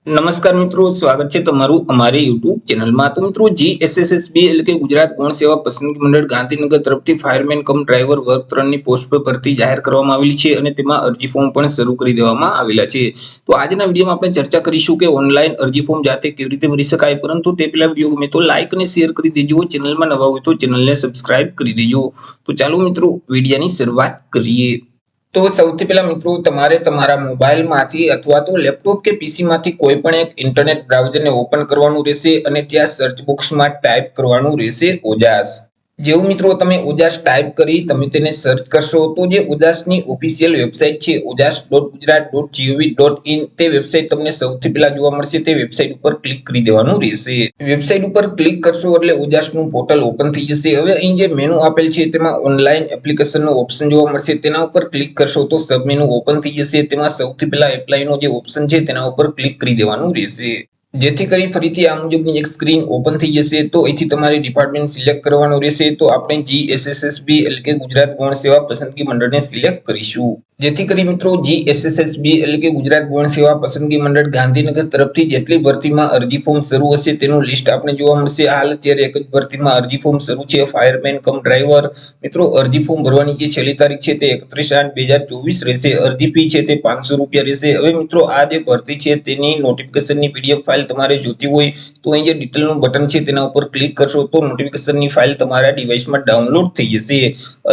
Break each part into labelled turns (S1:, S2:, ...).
S1: નમસ્કાર મિત્રો, સ્વાગત છે તમારું અમારી યુટ્યુબ ચેનલમાં। તો મિત્રો, જીએસએસબી એટલે કે ગુજરાત ગૌણ સેવા પસંદગી મંડળ ગાંધીનગર તરફથી ફાયરમેન કમ ડ્રાઈવર વર્ગ 3 ની પોસ્ટ પર ભરતી જાહેર કરવામાં આવેલી છે અને તેમાં અરજી ફોર્મ પણ શરૂ કરી દેવામાં આવેલા છે। તો આજના વિડીયોમાં આપણે ચર્ચા કરીશું કે ઓનલાઈન અરજી ફોર્મ જાતે કેવી રીતે ભરી શકાય, પરંતુ તે પહેલા વિડીયો ગમે તો લાઈક અને શેર કરી દેજો, ચેનલમાં નવા હોય તો ચેનલને સબસ્ક્રાઇબ કરી દેજો। તો ચાલો મિત્રો, વિડીયોની શરૂઆત કરીએ। તો સૌથી પહેલા મિત્રો, તમારે તમારા મોબાઈલમાંથી અથવા તો લેપટોપ કે પીસીમાંથી કોઈ પણ એક ઇન્ટરનેટ બ્રાઉઝરને ઓપન કરવાનું રહેશે અને ત્યાં સર્ચ બોક્સમાં ટાઈપ કરવાનું રહેશે ઓજાસ। જેવું મિત્રો તમે ઓજાસ ટાઈપ કરી તમે તેને સર્ચ કરશો તો જે ઓજાસની ઓફિશિયલ વેબસાઇટ છે ojas.gujarat.gov.in તે વેબસાઇટ તમને સૌથી પહેલા જોવા મળશે। તે વેબસાઇટ ઉપર ક્લિક કરી દેવાનું રહેશે। વેબસાઇટ ઉપર ક્લિક કરશો એટલે ઓજાસનું પોર્ટલ ઓપન થઈ જશે। હવે અહીં જે મેનુ આપેલ છે તેમાં ઓનલાઈન એપ્લિકેશનનો ઓપ્શન જોવા મળશે, તેના ઉપર ક્લિક કરશો તો સબ મેનુ ઓપન થઈ જશે। તેમાં સૌથી પહેલા એપ્લાયનો જે ઓપ્શન છે તેના ઉપર ક્લિક કરી દેવાનું રહેશે, જેથી કરી ફરીથી આ મુજબની એક સ્ક્રીન ઓપન થઈ જશે। તો અહીંથી તમારે ડિપાર્ટમેન્ટ સિલેક્ટ કરવાનું રહેશે। તો આપણે જીએસએસબી એટલે કે ગુજરાત ગૌણ સેવા પસંદગી મંડળને સિલેક્ટ કરીશું, જેથી કરી મિત્રો જીએસએસબી એટલે કે ગુજરાત ગૌણ સેવા પસંદગી મંડળ ગાંધીનગર તરફથી જેટલી ભરતીમાં અરજી ફોર્મ શરૂ હશે તેનું લિસ્ટ આપણે જોવા મળશે। હાલ અત્યારે એક જ ભરતીમાં અરજી ફોર્મ શરૂ છે, ફાયરમેન કમ ડ્રાઈવર। મિત્રો, અરજી ફોર્મ ભરવાની જે છેલ્લી તારીખ છે તે 31/8/2024 રહેશે। અરજી ફી છે તે 500 રૂપિયા રહેશે। હવે મિત્રો, આ જે ભરતી છે તેની નોટિફિકેશનની પીડીએફ ફાઇલ તમારે જોતી હોય તો અહીં જે ડિટેલનું બટન છે તેના ઉપર ક્લિક કરશો તો નોટિફિકેશનની ફાઇલ તમારા ડિવાઇસમાં ડાઉનલોડ થઈ જશે।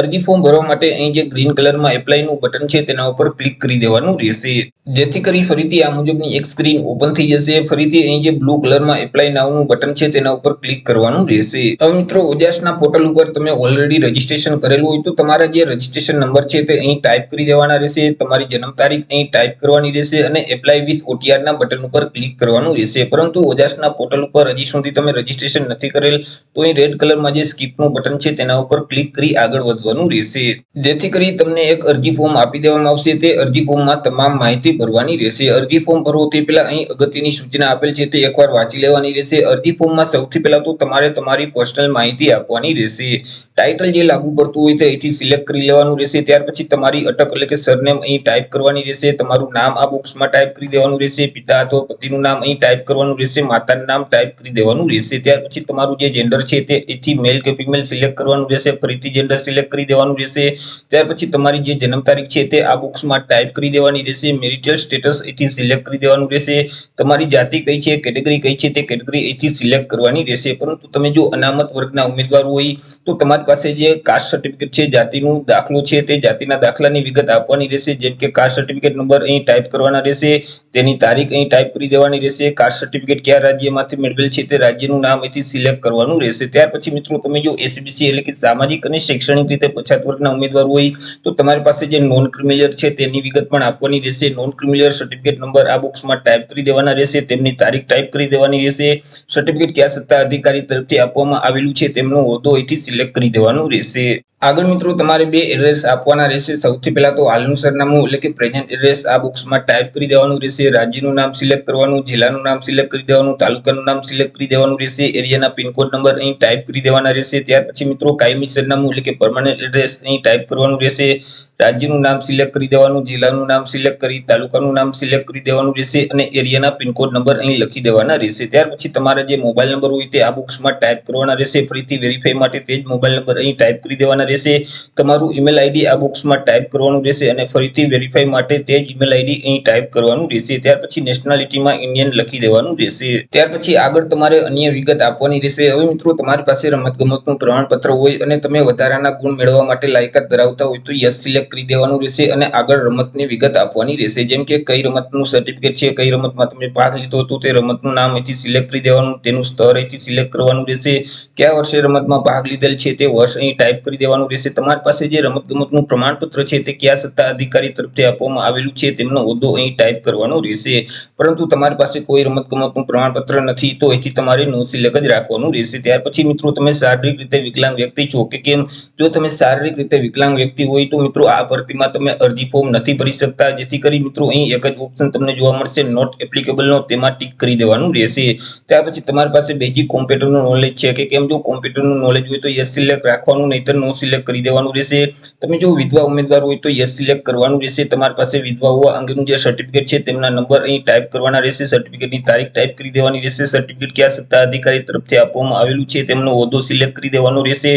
S1: અરજી ફોર્મ ભરવા માટે અહીં જે ગ્રીન કલરમાં એપ્લાયનું બટન છે તેના ઉપર ક્લિક કરી દેવાનું રહેશે, જેથી કરી ફરીથી આ મુજબની એક સ્ક્રીન ઓપન થઈ જશે। ફરીથી અહીં જે બ્લુ કલરમાં એપ્લાય નાવનું બટન છે તેના ઉપર ક્લિક કરવાનું રહેશે। હવે મિત્રો, ઓજાસના પોર્ટલ ઉપર તમે ઓલરેડી રજીસ્ટ્રેશન કરેલું હોય તો તમારા જે રજીસ્ટ્રેશન નંબર છે તે અહીં ટાઈપ કરી દેવાના રહેશે, તમારી જન્મ તારીખ અહીં ટાઈપ કરવાની રહેશે અને એપ્લાય વિથ ઓટીઆરના બટન ઉપર ક્લિક કરવાનું રહેશે। પરંતુ ઓજાસના પોર્ટલ ઉપર હજી સુધી તમે રજીસ્ટ્રેશન નથી કરેલ તો અહીં રેડ કલરમાં જે સ્કીપનું બટન છે તેના ઉપર ક્લિક કરી આગળ વધવાનું રહેશે, જેથી કરી તમને એક અરજી ફોર્મ આપી દેવામાં આવશે। તે અરજી ફોર્મમાં તમામ માહિતી ભરવાની રહેશે। અરજી ફોર્મ ભરવો તે પહેલા અહીં અગત્યની સૂચના આપેલ છે તે એકવાર વાંચી લેવાની રહેશે। અરજી ફોર્મમાં સૌથી પહેલા તો તમારે તમારી પર્સનલ માહિતી આપવાની રહેશે। ટાઇટલ જે લાગુ પડતું હોય તે અહીંથી સિલેક્ટ કરી લેવાનું રહેશે। ત્યાર પછી તમારી અટક એટલે કે સરનેમ અહીં ટાઈપ કરવાની રહેશે, તમારું નામ આ બોક્સમાં ટાઈપ કરી દેવાનું રહેશે, પિતા અથવા પતિનું નામ અહીં ટાઈપ કરવાનું રહેશે, માતાનું નામ ટાઈપ કરી દેવાનું રહેશે। ત્યાર પછી તમારું જે જેન્ડર છે તે અહીંથી મેલ કે ફિમેલ સિલેક્ટ કરવાનું રહેશે, ફરીથી જેન્ડર સિલેક્ટ કરી દેવાનું રહેશે। ત્યાર પછી તમારી જે જન્મ તારીખ છે તે આ બોક્સમાં ટાઈપ કરી દેવાની રહેશે, મેરિટલ સ્ટેટસ અહીંથી સિલેક્ટ કરી દેવાનું રહેશે, તમારી જાતિ કઈ છે, કેટેગરી કઈ છે તે કેટેગરી અહીંથી સિલેક્ટ કરવાની રહેશે। પરંતુ તમે જો અનામત વર્ગના ઉમેદવાર હોય તો તમારી પાસે જે કાસ્ટ સર્ટિફિકેટ છે, જાતિનું દાખલો છે તે જાતિના દાખલાની વિગત આપવાની રહેશે, જેમ કે કાસ્ટ સર્ટિફિકેટ નંબર અહીં ટાઈપ કરવાના રહેશે, તેની તારીખ અહીં ટાઈપ કરી દેવાની રહેશે, કાસ્ટ સર્ટિફિકેટ કયા રાજ્યમાંથી મેળવેલ છે તે રાજ્યનું નામ અહીંથી સિલેક્ટ કરવાનું રહેશે। ત્યાર પછી મિત્રો, તમે જો એસબીસી એટલે કે સામાજિક અને શૈક્ષણિક રીતે પછાત વર્ગના ઉમેદવાર હોય તો તમારી પાસે જે નોન ક્રિમિલિયર છે તેની વિગત પણ આપવાની રહેશે। નોન ક્રિમિલિયર સર્ટિફિકેટ નંબર આ બોક્સમાં ટાઈપ કરી દેવાના રહેશે, તેમની તારીખ ટાઈપ કરી દેવાની રહેશે, સર્ટિફિકેટ કયા સત્તા અધિકારી તરફથી આપવામાં આવેલું છે તેમનો હોદ્દો અહીંથી સિલેક્ટ કરી દેવાનું રહેશે। આગળ મિત્રો, તમારે બે એડ્રેસ આપવાના રહેશે। સૌથી પહેલા તો હાલનું સરનામું એટલે કે પ્રેઝન્ટ એડ્રેસ આ બોક્સમાં ટાઈપ કરી દેવાનું રહેશે, રાજ્યનું નામ સિલેક્ટ કરવાનું, જિલ્લાનું નામ સિલેક્ટ કરી દેવાનું, તાલુકાનું નામ સિલેક્ટ કરી દેવાનું રહેશે, એરિયાના પિનકોડ નંબર અહીં ટાઈપ કરી દેવાના રહેશે। ત્યાર પછી મિત્રો, કાયમી સરનામું એટલે કે પરમાનન્ટ એડ્રેસ અહીં ટાઈપ કરવાનું રહેશે, રાજ્યનું નામ સિલેક્ટ કરી દેવાનું, જિલ્લાનું નામ સિલેક્ટ કરી તાલુકાનું નામ સિલેક્ટ કરી દેવાનું રહેશે અને એરિયાના પિનકોડ નંબર અહીં લખી દેવાના રહેશે। ત્યાર પછી તમારા જે મોબાઈલ નંબર હોય તે આ બોક્સમાં ટાઈપ કરવાના રહેશે, ફરીથી વેરીફાઈ માટે તે જ મોબાઈલ નંબર અહીં ટાઈપ કરી દેવાના રહેશે, તમારું ઈમેલ આઈડી આ બોક્સમાં ટાઈપ કરવાનું રહેશે અને ફરીથી વેરીફાઈ માટે તે જ ઈમેલ આઈડી અહીં ટાઈપ કરવાનું રહેશે। ત્યાર પછી નેશનાલિટીમાં ઇન્ડિયન લખી દેવાનું રહેશે। ત્યાર પછી આગળ તમારે અન્ય વિગત આપવાની રહેશે। હવે મિત્રો, તમારી પાસે રમતગમતનું પ્રમાણપત્ર હોય અને તમે વધારાના ગુણ મેળવવા માટે લાયકાત ધરાવતા હોય તો યસ સિલેક્ટ કરી દેવાનું રહેશે અને આગળ રમતની વિગત આપવાની રહેશે, જેમ કે કઈ રમતનું સર્ટિફિકેટ છે, કઈ રમતમાં તમે ભાગ લીધો હતો તે રમતનું નામ અહીંથી સિલેક્ટ કરી દેવાનું, તેનું સ્તર અહીંથી સિલેક્ટ કરવાનું રહેશે, કયા વર્ષે રમતમાં ભાગ લીધેલ છે તે વર્ષ અહીં ટાઈપ કરી દેવાનું રહેશે, તમારી પાસે જે રમતગમતનું પ્રમાણપત્ર છે તે કયા સત્તા અધિકારી તરફથી આપવામાં આવેલું છે તેમનો હોદ્દો અહીં ટાઈપ કરવાનો રહેશે। પરંતુ તમારી પાસે કોઈ રમતગમતનું પ્રમાણપત્ર નથી તો અહીંથી તમારે નો સિલેક્ટ જ રાખવાનું રહેશે। ત્યાર પછી મિત્રો, તમે શારીરિક રીતે વિકલાંગ વ્યક્તિ છો કે કેમ? જો તમે શારીરિક રીતે વિકલાંગ વ્યક્તિ હોય તો મિત્રો આ ભરતીમાં તમે અરજી ફોર્મ નથી ભરી શકતા, જેથી કરી મિત્રો અહીં એક જ ઓપ્શન તમને જોવા મળશે નોટ એપ્લિકેબલનો, તેમાં ટીક કરી દેવાનું રહેશે. ત્યાર પછી તમારી પાસે બેઝિક કોમ્પ્યુટરનું નોલેજ છે કે કેમ, જો કોમ્પ્યુટરનું નોલેજ હોય તો યસ સિલેક્ટ રાખવાનું, નહીતર નો સિલેક્ટ કરી દેવાનું રહેશે. તમે જો વિધવા ઉમેદવાર હોય તો યસ સિલેક્ટ કરવાનું રહેશે. તમારી પાસે વિધવા હોવા અંગેનું જે સર્ટિફિકેટ છે તેમના નંબર અહીં ટાઈપ કરવાના રહેશે. સર્ટિફિકેટની તારીખ ટાઈપ કરી દેવાની રહેશે. સર્ટિફિકેટ કયા સત્તા અધિકારી તરફથી આપવામાં આવેલું છે તેમનો હોદ્દો સિલેક્ટ કરી દેવાનો રહેશે.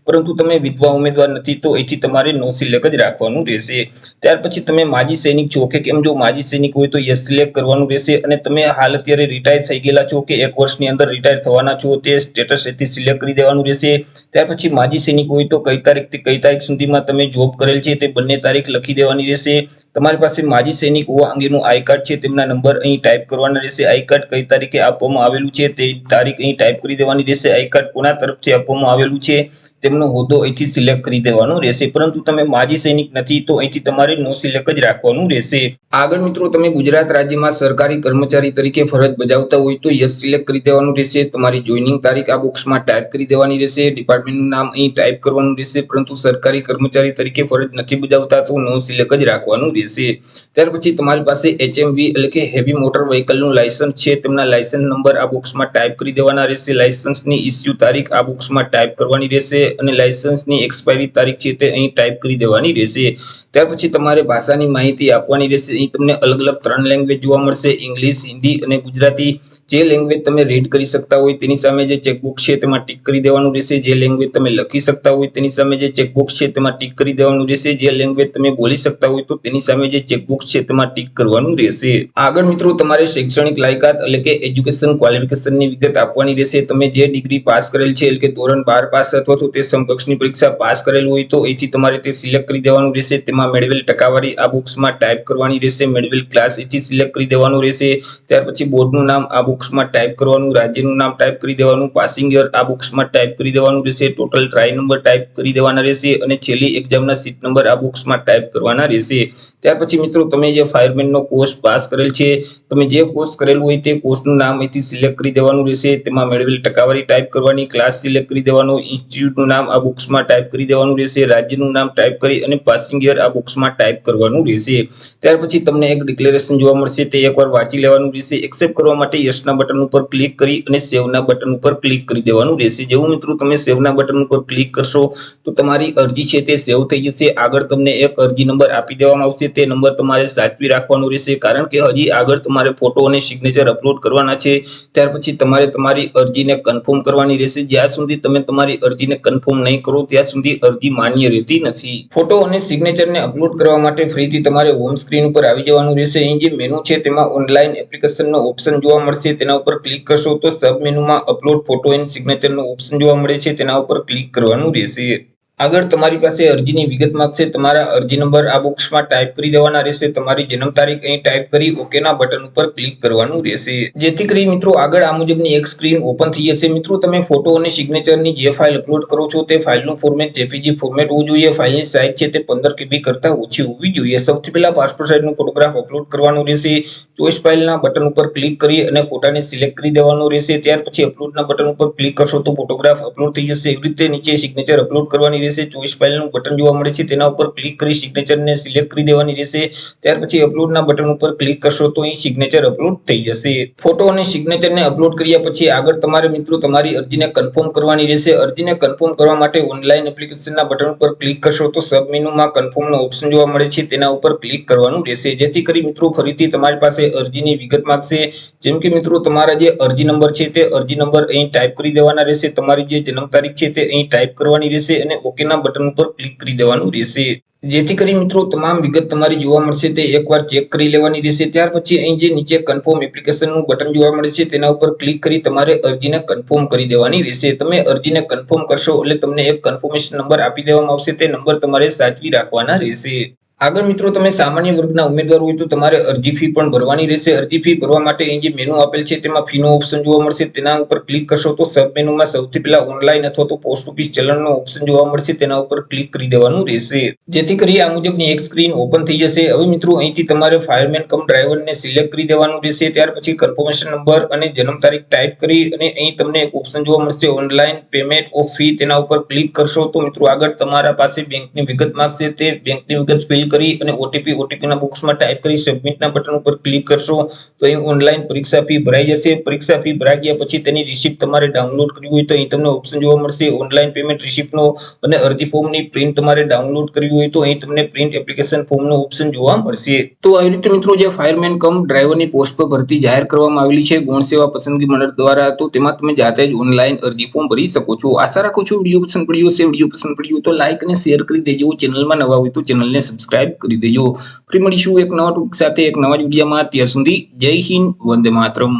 S1: પરંતુ તમે વિધવા ઉમેદવાર નથી તો અહીંથી તમારે નો સિલેક્ટ જ રાખવાનું રહેશે. ત્યાર પછી તમે માજી સૈનિક છો કે કેમ, જો માજી સૈનિક હોય તો યસ સિલેક્ટ કરવાનું રહેશે. અને તમે હાલ અત્યારે રિટાયર થઈ ગયેલા છો કે 1 વર્ષની અંદર રિટાયર થવાના છો તે સ્ટેટસ અહીંથી સિલેક્ટ કરી દેવાનું રહેશે. ત્યાર પછી માજી સૈનિક હોય તો કઈ તારીખથી કઈ તારીખ સુધીમાં તમે જોબ કરેલ છે તે બંને તારીખ લખી દેવાની રહેશે. તમારી પાસે માજી સૈનિક હોવા અંગેનું આઈ કાર્ડ છે તેમના નંબર અહીં ટાઈપ કરવાના રહેશે. આઈ કાર્ડ કઈ તારીખે આપવામાં આવેલું છે તે તારીખ અહીં ટાઈપ કરી દેવાની રહેશે. આઈ કાર્ડ કોના તરફથી આપવામાં આવેલું છે તેમનો હોદ્દો અહીંથી સિલેક્ટ કરી દેવાનો રહેશે. પરંતુ તમે માજી સૈનિક નથી તો અહીંથી તમારે નો સિલેક્ટ જ રાખવાનું રહેશે. આગળ મિત્રો તમે ગુજરાત રાજ્યમાં સરકારી કર્મચારી તરીકે ફરજ બજાવતા હોય તો યસ સિલેક્ટ કરી દેવાનું રહેશે. તમારી જોઈનિંગ તારીખ આ બોક્સમાં ટાઈપ કરી દેવાની રહેશે. ડિપાર્ટમેન્ટનું નામ અહીં ટાઈપ કરવાનું રહેશે. પરંતુ સરકારી કર્મચારી તરીકે ફરજ નથી બજાવતા તો નો સિલેક્ટ જ રાખવાનું રહેશે. ત્યાર પછી તમારી પાસે HMV એટલે કે હેવી મોટર વ્હીકલનું લાયસન્સ છે તેમના લાયસન્સ નંબર આ બોક્સમાં ટાઈપ કરી દેવાના રહેશે. લાયસન્સની ઇસ્યુ તારીખ આ બોક્સમાં ટાઈપ કરવાની રહેશે અને લાયસન્સની એક્સપાયરી તારીખ છે તે અહીં ટાઈપ કરી દેવાની રહેશે. ત્યાર પછી તમારે ભાષાની માહિતી આપવાની રહેશે. અહીં તમને અલગ અલગ 3 લેંગ્વેજ જોવા મળશે, ઇંગ્લિશ, હિન્દી અને ગુજરાતી. જે લેંગ્વેજ તમે રીડ કરી શકતા હોય તેની સામે જે ચેકબોક્સ છે તેમાં ટીક કરી દેવાનું રહેશે. જે લેંગ્વેજ તમે લખી શકતા હોય તેની સામે જે ચેકબોક્સ છે તેમાં ટીક કરી દેવાનું રહેશે. જે લેંગ્વેજ તમે બોલી શકતા હોય તો તેની સામે જે ચેકબોક્સ છે તેમાં ટીક કરવાનું રહેશે. આગળ મિત્રો તમારે શૈક્ષણિક લાયકાત એટલે કે એજ્યુકેશન ક્વોલિફિકેશનની વિગત આપવાની રહેશે. તમે જે ડિગ્રી પાસ કરેલ છે એટલે કે ધોરણ 12 પાસ અથવા તો તે સમકક્ષની પરીક્ષા પાસ કરેલ હોય તો અહીંથી તમારે તે સિલેક્ટ કરી દેવાનું રહેશે. તેમાં મેળવેલ ટકાવારી આ બોક્સમાં ટાઈપ કરવાની રહેશે. મેળવેલ ક્લાસ અહીંથી સિલેક્ટ કરી દેવાનું રહેશે. ત્યાર પછી બોર્ડનું નામ આ બોક્સમાં ટાઈપ કરવાનું, રાજ્યનું નામ ટાઈપ કરી દેવાનું, પાસિંગ યર આ બોક્સમાં ટાઈપ કરી દેવાનું રહેશે. ટોટલ ટ્રાય નંબર ટાઈપ કરી દેવાના રહેશે અને છેલ્લી એક્ઝામના સીટ નંબર આ બોક્સમાં ટાઈપ કરવાના રહેશે. ત્યાર પછી મિત્રો તમે જે ફાયરમેનનો કોર્સ પાસ કરેલ છે, તમે જે કોર્સ કરેલું હોય તે કોર્સનું નામ અહીંથી સિલેક્ટ કરી દેવાનું રહેશે. તેમાં મેળવેલ ટકાવારી ટાઈપ કરવાની, ક્લાસ સિલેક્ટ કરી દેવાનો, ઇન્સ્ટિટ્યૂટનું નામ આ બોક્સમાં ટાઈપ કરી દેવાનું રહેશે. રાજ્યનું નામ ટાઈપ કરી અને પાસિંગ યર આ બોક્સમાં ટાઈપ કરવાનું રહેશે. ત્યાર પછી તમને એક ડિક્લેરેશન જોવા મળશે તે એકવાર વાંચી લેવાનું રહેશે. એક્સેપ્ટ કરવા માટે યસના બટન ઉપર ક્લિક કરી અને સેવના બટન ઉપર ક્લિક કરી દેવાનું રહેશે. જેવું મિત્રો તમે સેવના બટન ઉપર ક્લિક કરશો તો તમારી અરજી છે તે સેવ થઈ જશે. આગળ તમને એક અરજી નંબર આપી દેવામાં આવશે. તે નંબર તમારે સાચવી રાખવાનો રહેશે, કારણ કે હજી આગળ તમારે ફોટો અને સિગ્નેચર અપલોડ કરવાના છે. ત્યાર પછી તમારે તમારી અરજીને કન્ફર્મ કરવાની રહેશે. જ્યાં સુધી તમે તમારી અરજીને કન્ફર્મ નહીં કરો ત્યાં સુધી અરજી માન્ય રહેતી નથી. ફોટો અને સિગ્નેચરને અપલોડ કરવા માટે ફરીથી તમારે હોમ સ્ક્રીન ઉપર આવી જવાનું રહેશે. અહીં જે મેનુ છે તેમાં ઓનલાઈન એપ્લિકેશનનો ઓપ્શન જોવા મળશે. તેના ઉપર ક્લિક કરશો તો સબ મેનુમાં અપલોડ ફોટો એન્ડ સિગ્નેચરનો ઓપ્શન જોવા મળે છે. તેના ઉપર ક્લિક કરવાનું રહેશે. આગળ તમારી પાસે અરજીની વિગત માંગશે. તમારા અરજી નંબર આ બોક્સમાં ટાઈપ કરી દેવાના રહેશે. તમારી જન્મ તારીખ અહીં ટાઈપ કરી ઓકેના બટન ઉપર ક્લિક કરવાનું રહેશે. જેથી કરી મિત્રો આગળ આ મુજબની એક સ્ક્રીન ઓપન થઈ જશે. મિત્રો તમે ફોટો અને સિગ્નેચરની જે ફાઇલ અપલોડ કરો છો તે ફાઇલનું ફોર્મેટ JPG ફોર્મેટ હોવું જોઈએ. ફાઇલની સાઇઝ છે તે 15 KB કરતા ઓછી હોવી જોઈએ. સૌથી પહેલા પાસપોર્ટ સાઇઝનો ફોટોગ્રાફ અપલોડ કરવાનો રહેશે. ચોઈસ ફાઇલના બટન ઉપર ક્લિક કરી અને ફોટાને સિલેક્ટ કરી દેવાનો રહેશે. ત્યાર પછી અપલોડના બટન ઉપર ક્લિક કરશો તો ફોટોગ્રાફ અપલોડ થઈ જશે. એવી રીતે નીચે સિગ્નેચર અપલોડ કરવાની રહેશે. ચોઈસ ફાઇલનું બટન જોવા મળે છે તેના ઉપર ક્લિક કરી સિગ્નેચરને સિલેક્ટ કરી દેવાની રહેશે. ત્યાર પછી અપલોડના બટન ઉપર ક્લિક કરશો તો અહીં સિગ્નેચર અપલોડ થઈ જશે. ફોટો અને સિગ્નેચરને અપલોડ કર્યા પછી આગળ તમારે મિત્રો તમારી અરજીને કન્ફર્મ કરવાની રહેશે. અરજીને કન્ફર્મ કરવા માટે ઓનલાઈન એપ્લિકેશનના બટન ઉપર ક્લિક કરશો તો સબ મેનુમાં કન્ફર્મનો ઓપ્શન જોવા મળે છે. તેના ઉપર ક્લિક કરવાનું રહેશે. જેથી કરી મિત્રો ફરીથી તમારી પાસે અરજીની વિગત માંગશે. જેમ કે મિત્રો તમારા જે અરજી નંબર છે તે અરજી નંબર અહીં ટાઈપ કરી દેવાના રહેશે. તમારી જે જન્મ તારીખ છે તે અહીં ટાઈપ કરવાની રહેશે અને ઓકેના બટન ઉપર ક્લિક કરી દેવાનું રહેશે. જેથી કરી મિત્રો તમામ વિગત તમારી જોવા મળશે તે એકવાર ચેક કરી લેવાની રહેશે. ત્યાર પછી અહીં જે નીચે કન્ફર્મ એપ્લિકેશનનું બટન જોવા મળે છે તેના ઉપર ક્લિક કરી તમારે અરજીને કન્ફર્મ કરી દેવાની રહેશે. તમે અરજીને કન્ફર્મ કરશો એટલે તમને એક કન્ફર્મેશન નંબર આપી દેવામાં આવશે. તે નંબર તમારે સાચવી રાખવાના રહેશે. આગળ મિત્રો તમે સામાન્ય વર્ગના ઉમેદવાર હોય તો તમારે અરજી ફી પણ ભરવાની રહેશે. અરજી ફી ભરવા માટે અહીં જે મેનુ આપેલ છે તેમાં ફીનો ઓપ્શન જોવા મળશે. તેના ઉપર ક્લિક કરશો તો સબ મેનુમાં સૌથી પહેલા ઓનલાઈન અથવા તો પોસ્ટ ઓફિસ ચલણનો ઓપ્શન જોવા મળશે. તેના ઉપર ક્લિક કરી દેવાનું રહેશે. જેથી કરી આ મુજબની એક સ્ક્રીન ઓપન થઈ જશે. હવે મિત્રો અહીંથી તમારે ફાયરમેન કમ ડ્રાઈવરને સિલેક્ટ કરી દેવાનું રહેશે. ત્યાર પછી કન્ફર્મેશન નંબર અને જન્મ તારીખ ટાઈપ કરી અને અહીં તમને એક ઓપ્શન જોવા મળશે ઓનલાઈન પેમેન્ટ ઓફ ફી. તેના ઉપર ક્લિક કરશો તો મિત્રો આગળ તમારા પાસે બેંકની વિગત માંગશે. તે બેંકની વિગત ફિલ કરી અને ઓટીપીના બોક્સમાં ટાઈપ કરી સબમિટના બટન ઉપર ક્લિક કરશો તો અહીં ઓનલાઈન પરીક્ષા ફી ભરાઈ જશે. પરીક્ષા ફી ભરાઈ ગયા પછી તેની રિસિપ્ટ તમારે ડાઉનલોડ કરવી હોય તો અહીં તમને ઓપ્શન જોવા મળશે ઓનલાઈન પેમેન્ટ રિસિપ્ટનો અને અરજી ફોર્મની પ્રિન્ટ તમારે ડાઉનલોડ કરવી હોય તો અહીં તમને પ્રિન્ટ એપ્લિકેશન ફોર્મનો ઓપ્શન જોવા મળશે. તો આવી રીતે મિત્રો જે ફાયરમેન કમ ડ્રાઈવરની પોસ્ટ પર ભરતી જાહેર કરવામાં આવેલી છે ગૌણ સેવા પસંદગી મંડળ દ્વારા, તો તેમાં તમે જાતે જ ઓનલાઈન અરજી ફોર્મ ભરી શકો છો. આશા રાખું છું વિડીયો પસંદ પડ્યો હશે. વિડીયો પસંદ પડ્યો તો લાઈક અને શેર કરી દેજો. ચેનલમાં નવા હોય તો ચેનલને સબસ્ક્રાઇબ કરી દેજો. ફરી મળીશું એક નવા ટોપિક સાથે એક નવા વિડીયોમાં. ત્યાં સુધી જય હિન્દ, વંદે માતરમ.